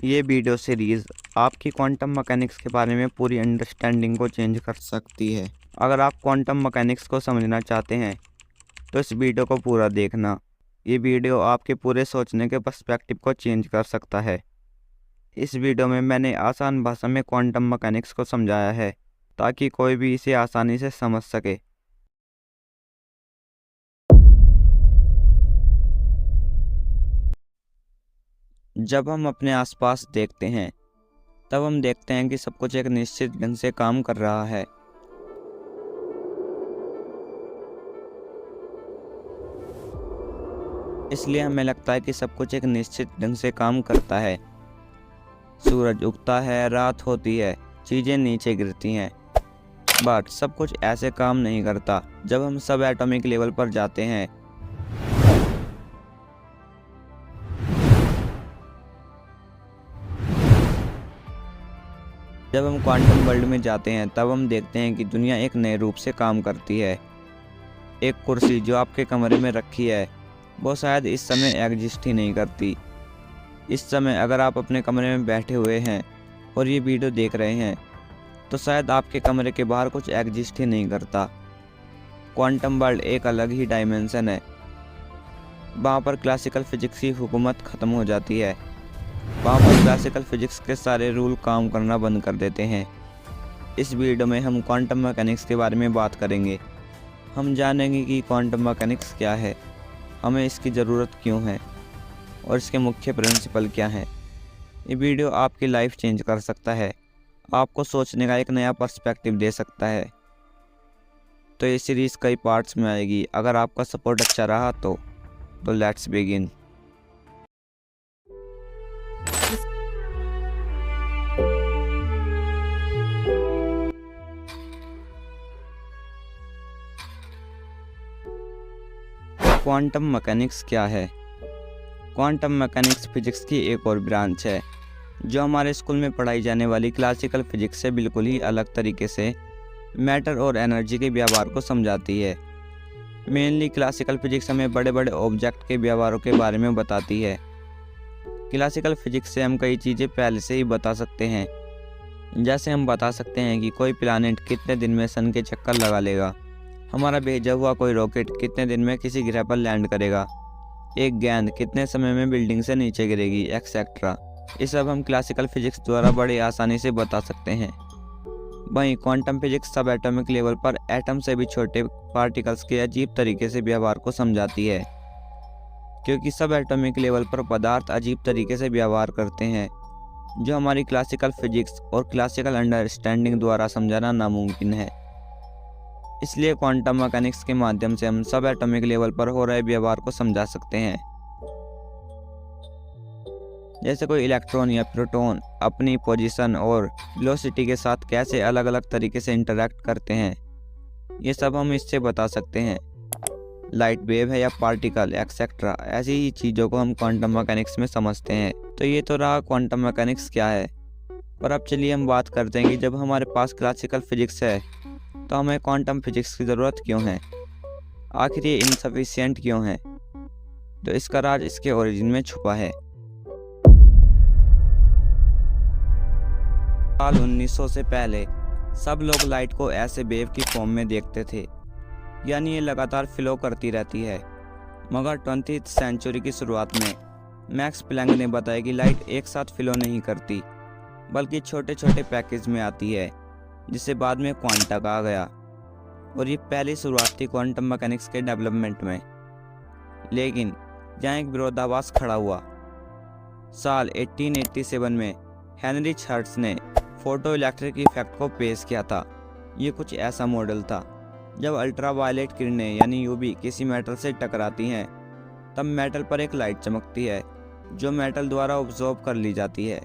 ये video series आपकी quantum mechanics के बारे में पूरी अंडरस्टैंडिंग को चेंज कर सकती है। अगर आप क्वांटम मैकेनिक्स को समझना चाहते हैं तो इस वीडियो को पूरा देखना। ये वीडियो आपके पूरे सोचने के पर्सपेक्टिव को चेंज कर सकता है। इस वीडियो में मैंने आसान भाषा में क्वांटम मैकेनिक्स को समझाया है ताकि कोई भी इसे आसानी से समझ सके। जब हम अपने आसपास देखते हैं तब हम देखते हैं कि सब कुछ एक निश्चित ढंग से काम कर रहा है। इसलिए हमें लगता है कि सब कुछ एक निश्चित ढंग से काम करता है। सूरज उगता है, रात होती है, चीज़ें नीचे गिरती हैं, बट सब कुछ ऐसे काम नहीं करता। जब हम सब एटॉमिक लेवल पर जाते हैं जब हम क्वांटम वर्ल्ड में जाते हैं तब हम देखते हैं कि दुनिया एक नए रूप से काम करती है। एक कुर्सी जो आपके कमरे में रखी है वो शायद इस समय एग्जिस्ट ही नहीं करती। इस समय अगर आप अपने कमरे में बैठे हुए हैं और ये वीडियो देख रहे हैं तो शायद आपके कमरे के बाहर कुछ एग्जिस्ट ही नहीं करता। क्वांटम वर्ल्ड एक अलग ही डायमेंशन है। वहाँ पर क्लासिकल फिजिक्स की हुकूमत ख़त्म हो जाती है। वहाँ पर क्लासिकल फिजिक्स के सारे रूल काम करना बंद कर देते हैं। इस वीडियो में हम क्वांटम मैकेनिक्स के बारे में बात करेंगे। हम जानेंगे कि क्वांटम मैकेनिक्स क्या है, हमें इसकी ज़रूरत क्यों है और इसके मुख्य प्रिंसिपल क्या हैं। ये वीडियो आपकी लाइफ चेंज कर सकता है, आपको सोचने का एक नया पर्सपेक्टिव दे सकता है। तो ये सीरीज़ कई पार्ट्स में आएगी। अगर आपका सपोर्ट अच्छा रहा तो लेट्स बिगिन। क्वांटम मैकेनिक्स क्या है? क्वांटम मैकेनिक्स फिजिक्स की एक और ब्रांच है जो हमारे स्कूल में पढ़ाई जाने वाली क्लासिकल फिजिक्स से बिल्कुल ही अलग तरीके से मैटर और एनर्जी के व्यवहार को समझाती है। मेनली क्लासिकल फिजिक्स हमें बड़े बड़े ऑब्जेक्ट के व्यवहारों के बारे में बताती है। क्लासिकल फिजिक्स से हम कई चीज़ें पहले से ही बता सकते हैं। जैसे हम बता सकते हैं कि कोई प्लैनेट कितने दिन में सन के चक्कर लगा लेगा, हमारा भेजा हुआ कोई रॉकेट कितने दिन में किसी ग्रह पर लैंड करेगा, एक गेंद कितने समय में बिल्डिंग से नीचे गिरेगी, एक्सेट्रा। ये सब हम क्लासिकल फिजिक्स द्वारा बड़ी आसानी से बता सकते हैं। वहीं क्वांटम फिजिक्स सब एटॉमिक लेवल पर एटम से भी छोटे पार्टिकल्स के अजीब तरीके से व्यवहार को समझाती है, क्योंकि सब एटॉमिक लेवल पर पदार्थ अजीब तरीके से व्यवहार करते हैं जो हमारी क्लासिकल फिजिक्स और क्लासिकल अंडरस्टैंडिंग द्वारा समझाना नामुमकिन है। इसलिए क्वांटम मैकेनिक्स के माध्यम से हम सब एटॉमिक लेवल पर हो रहे व्यवहार को समझा सकते हैं। जैसे कोई इलेक्ट्रॉन या प्रोटॉन अपनी पोजीशन और वेलोसिटी के साथ कैसे अलग अलग तरीके से इंटरैक्ट करते हैं, ये सब हम इससे बता सकते हैं। लाइट वेव है या पार्टिकल एक्सेट्रा, ऐसी ही चीज़ों को हम क्वांटम मैकेनिक्स में समझते हैं। तो ये तो रहा क्वांटम मैकेनिक्स क्या है। पर अब चलिए हम बात करते हैं कि जब हमारे पास क्लासिकल फिजिक्स है तो हमें क्वांटम फिजिक्स की ज़रूरत क्यों है, आखिर ये इनसफिशिएंट क्यों है। तो इसका राज इसके ओरिजिन में छुपा है। साल 1900 से पहले सब लोग लाइट को ऐसे वेव की फॉर्म में देखते थे, यानी ये लगातार फ्लो करती रहती है। मगर 20th सेंचुरी की शुरुआत में मैक्स प्लैंक ने बताया कि लाइट एक साथ फ्लो नहीं करती बल्कि छोटे छोटे पैकेज में आती है, जिसे बाद में क्वांटा कहा गया। और ये पहली शुरुआत थी क्वांटम मैकेनिक्स के डेवलपमेंट में। लेकिन यहाँ एक विरोधाभास खड़ा हुआ। साल 1887 में हेनरिच हर्ट्ज ने फोटो इलेक्ट्रिक इफेक्ट को पेश किया था। ये कुछ ऐसा मॉडल था जब अल्ट्रावायलेट किरणें यानी यूवी किसी मेटल से टकराती हैं तब मेटल पर एक लाइट चमकती है जो मेटल द्वारा ऑब्जॉर्ब कर ली जाती है,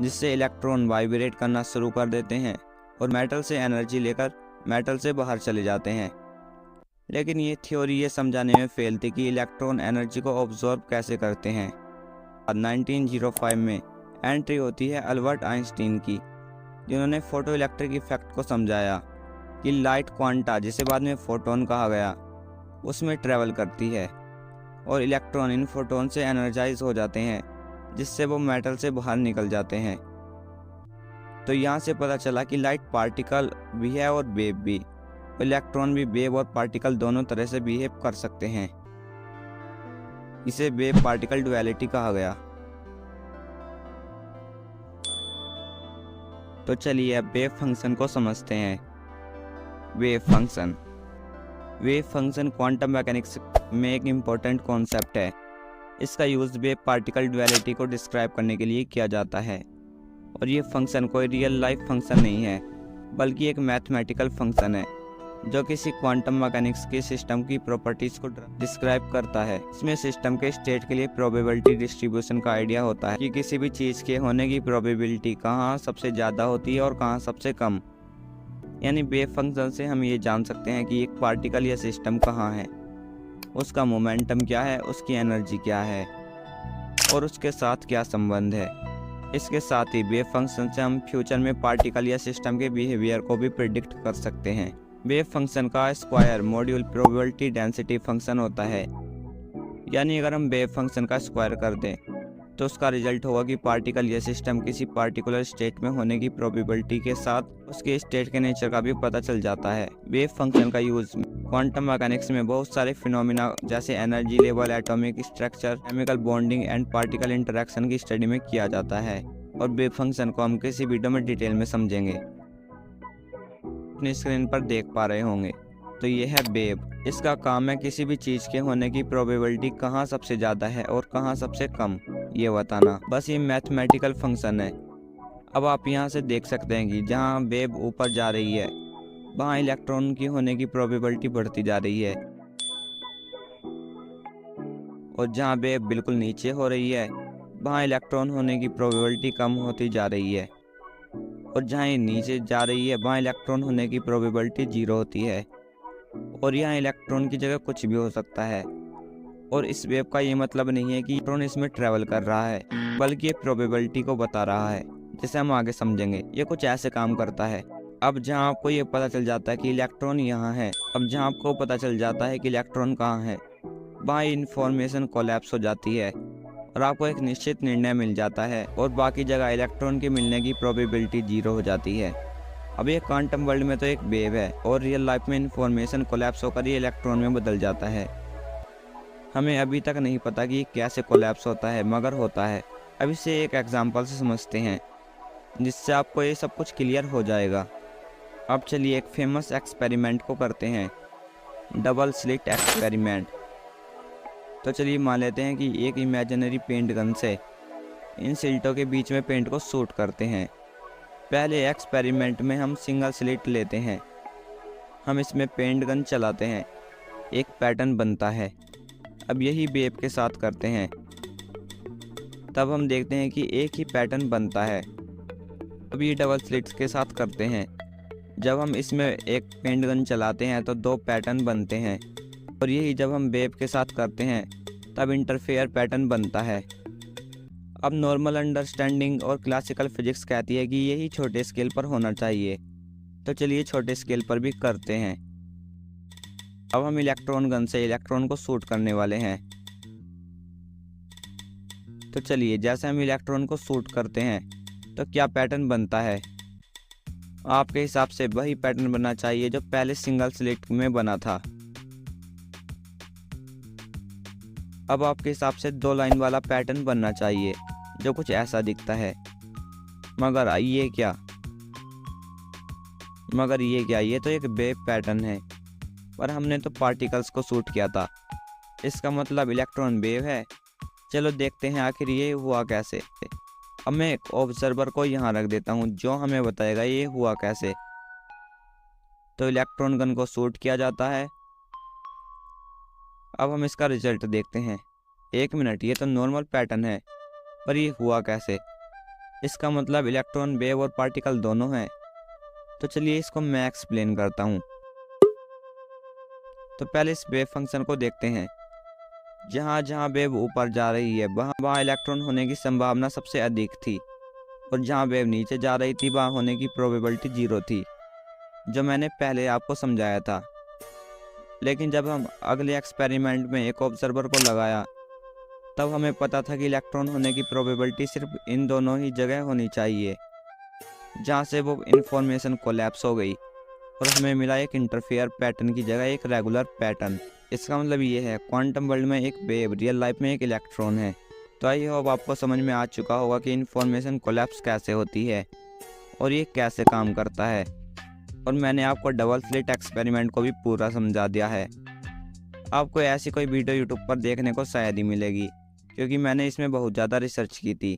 जिससे इलेक्ट्रॉन वाइब्रेट करना शुरू कर देते हैं और मेटल से एनर्जी लेकर मेटल से बाहर चले जाते हैं। लेकिन ये थ्योरी ये समझाने में फेल थी कि इलेक्ट्रॉन एनर्जी को ऑब्जॉर्ब कैसे करते हैं। 1905 में एंट्री होती है अल्बर्ट आइंस्टीन की, जिन्होंने फोटो इलेक्ट्रिक इफेक्ट को समझाया कि लाइट क्वांटा, जिसे बाद में फोटोन कहा गया, उसमें ट्रैवल करती है और इलेक्ट्रॉन इन फोटोन से एनर्जाइज हो जाते हैं जिससे वो मेटल से बाहर निकल जाते हैं। तो यहाँ से पता चला कि लाइट पार्टिकल भी है और वेव भी। इलेक्ट्रॉन भी वेव और पार्टिकल दोनों तरह से बिहेव कर सकते हैं। इसे वेव पार्टिकल डुअलिटी कहा गया। तो चलिए अब वेव फंक्शन को समझते हैं। वेव फंक्शन क्वांटम मैकेनिक्स में एक इम्पोर्टेंट कॉन्सेप्ट है। इसका यूज़ वेव पार्टिकल डुअलिटी को डिस्क्राइब करने के लिए किया जाता है। और ये फंक्शन कोई रियल लाइफ फंक्शन नहीं है, बल्कि एक मैथमेटिकल फंक्शन है जो किसी क्वांटम मैकेनिक्स के सिस्टम की प्रॉपर्टीज़ को डिस्क्राइब करता है। इसमें सिस्टम के स्टेट के लिए प्रोबेबिलिटी डिस्ट्रीब्यूशन का आइडिया होता है कि किसी भी चीज़ के होने की प्रोबेबिलिटी कहाँ सबसे ज़्यादा होती है और कहाँ सबसे कम। यानी वेव फंक्शन से हम ये जान सकते हैं कि एक पार्टिकल या सिस्टम कहाँ है, उसका मोमेंटम क्या है, उसकी एनर्जी क्या है और उसके साथ क्या संबंध है। इसके साथ ही वेव फंक्शन से हम फ्यूचर में पार्टिकल या सिस्टम के बिहेवियर को भी प्रिडिक्ट कर सकते हैं। वेव फंक्शन का square module probability density function होता है। यानी अगर हम वेव फंक्शन का स्क्वायर कर दें तो उसका रिजल्ट होगा कि पार्टिकल या सिस्टम किसी पार्टिकुलर स्टेट में होने की प्रोबेबिलिटी के साथ उसके स्टेट के नेचर का भी पता चल जाता है। वेव फंक्शन का यूज़ क्वांटम मैकेनिक्स में बहुत सारे फिनोमिना जैसे energy level, atomic structure, chemical bonding and particle interaction की स्टडी में किया जाता है। और वेव फंक्शन को हम किसी वीडियो में डिटेल में समझेंगे। अपनी स्क्रीन पर देख पा रहे होंगे तो ये है वेव। इसका काम है किसी भी चीज़ के होने की प्रोबेबिलिटी कहाँ सबसे ज़्यादा है और कहाँ सबसे कम, ये बताना। बस ये मैथमेटिकल फंक्शन है। अब आप यहाँ से देख सकते हैं कि जहाँ वेव ऊपर जा रही है वहाँ इलेक्ट्रॉन की होने की प्रोबेबिलिटी बढ़ती जा रही है, और जहाँ वेव बिल्कुल नीचे हो रही है वहाँ इलेक्ट्रॉन होने की प्रोबेबिलिटी कम होती जा रही है, और जहाँ ये नीचे जा रही है वहाँ इलेक्ट्रॉन होने की प्रोबेबिलिटी 0 होती है। और यहाँ इलेक्ट्रॉन की जगह कुछ भी हो सकता है। और इस वेव का ये मतलब नहीं है कि इलेक्ट्रॉन इसमें ट्रैवल कर रहा है, बल्कि ये प्रोबेबिलिटी को बता रहा है, जिसे हम आगे समझेंगे। ये कुछ ऐसे काम करता है। अब जहाँ आपको ये पता चल जाता है कि इलेक्ट्रॉन यहाँ है, अब जहाँ आपको पता चल जाता है कि इलेक्ट्रॉन कहाँ है, वहाँ इन्फॉर्मेशन कोलैप्स हो जाती है और आपको एक निश्चित निर्णय मिल जाता है, और बाकी जगह इलेक्ट्रॉन के मिलने की प्रोबेबिलिटी 0 हो जाती है। अब ये क्वांटम वर्ल्ड में तो एक वेव है, और रियल लाइफ में इन्फॉर्मेशन कोलैप्स होकर ये इलेक्ट्रॉन में बदल जाता है। हमें अभी तक नहीं पता कि कैसे कोलैप्स होता है, मगर होता है। अब इसे एक एग्जांपल से समझते हैं, जिससे आपको ये सब कुछ क्लियर हो जाएगा। अब चलिए एक फेमस एक्सपेरिमेंट को करते हैं, डबल स्लिट एक्सपेरिमेंट। तो चलिए मान लेते हैं कि एक इमेजिनरी पेंट गन से इन स्लिटों के बीच में पेंट को शूट करते हैं। पहले एक्सपेरिमेंट में हम सिंगल स्लिट लेते हैं, हम इसमें पेंट गन चलाते हैं, एक पैटर्न बनता है। अब यही वेव के साथ करते हैं, तब हम देखते हैं कि एक ही पैटर्न बनता है। अब ये डबल स्लिट्स के साथ करते हैं, जब हम इसमें एक पेंट गन चलाते हैं तो 2 पैटर्न बनते हैं। और यही जब हम वेव के साथ करते हैं तब इंटरफेयर पैटर्न बनता है। अब नॉर्मल अंडरस्टैंडिंग और क्लासिकल फिजिक्स कहती है कि यही छोटे स्केल पर होना चाहिए। तो चलिए छोटे स्केल पर भी करते हैं। अब हम इलेक्ट्रॉन गन से इलेक्ट्रॉन को शूट करने वाले हैं। तो चलिए जैसे हम इलेक्ट्रॉन को शूट करते हैं तो क्या पैटर्न बनता है? आपके हिसाब से वही पैटर्न बनना चाहिए जो पहले सिंगल स्लिट में बना था। अब आपके हिसाब से 2 लाइन वाला पैटर्न बनना चाहिए जो कुछ ऐसा दिखता है। मगर ये क्या, ये तो एक वेव पैटर्न है, पर हमने तो पार्टिकल्स को शूट किया था। इसका मतलब इलेक्ट्रॉन वेव है। चलो देखते हैं आखिर ये हुआ कैसे। अब मैं एक ऑब्जर्वर को यहाँ रख देता हूँ जो हमें बताएगा ये हुआ कैसे। तो इलेक्ट्रॉन गन को शूट किया जाता है। अब हम इसका रिजल्ट देखते हैं। 1 मिनट, ये तो नॉर्मल पैटर्न है, पर ये हुआ कैसे? इसका मतलब इलेक्ट्रॉन वेव और पार्टिकल दोनों हैं। तो चलिए इसको मैं एक्सप्लेन करता हूँ। तो पहले इस वेव फंक्शन को देखते हैं। जहाँ जहाँ वेव ऊपर जा रही है वहाँ इलेक्ट्रॉन होने की संभावना सबसे अधिक थी, और जहाँ वेव नीचे जा रही थी वहाँ होने की प्रोबेबिलिटी 0 थी, जो मैंने पहले आपको समझाया था। लेकिन जब हम अगले एक्सपेरिमेंट में एक ऑब्जर्वर को लगाया तब हमें पता था कि इलेक्ट्रॉन होने की प्रोबेबिलिटी सिर्फ इन दोनों ही जगह होनी चाहिए जहाँ से वो इन्फॉर्मेशन कोलैप्स हो गई, और हमें मिला एक इंटरफेयर पैटर्न की जगह एक रेगुलर पैटर्न। इसका मतलब ये है क्वांटम वर्ल्ड में एक वेव रियल लाइफ में एक इलेक्ट्रॉन है। तो आई होप आपको समझ में आ चुका होगा कि इन्फॉर्मेशन कोलैप्स कैसे होती है और ये कैसे काम करता है, और मैंने आपको डबल स्लिट एक्सपेरिमेंट को भी पूरा समझा दिया है। आपको ऐसी कोई वीडियो यूट्यूब पर देखने को शायद ही मिलेगी, क्योंकि मैंने इसमें बहुत ज़्यादा रिसर्च की थी।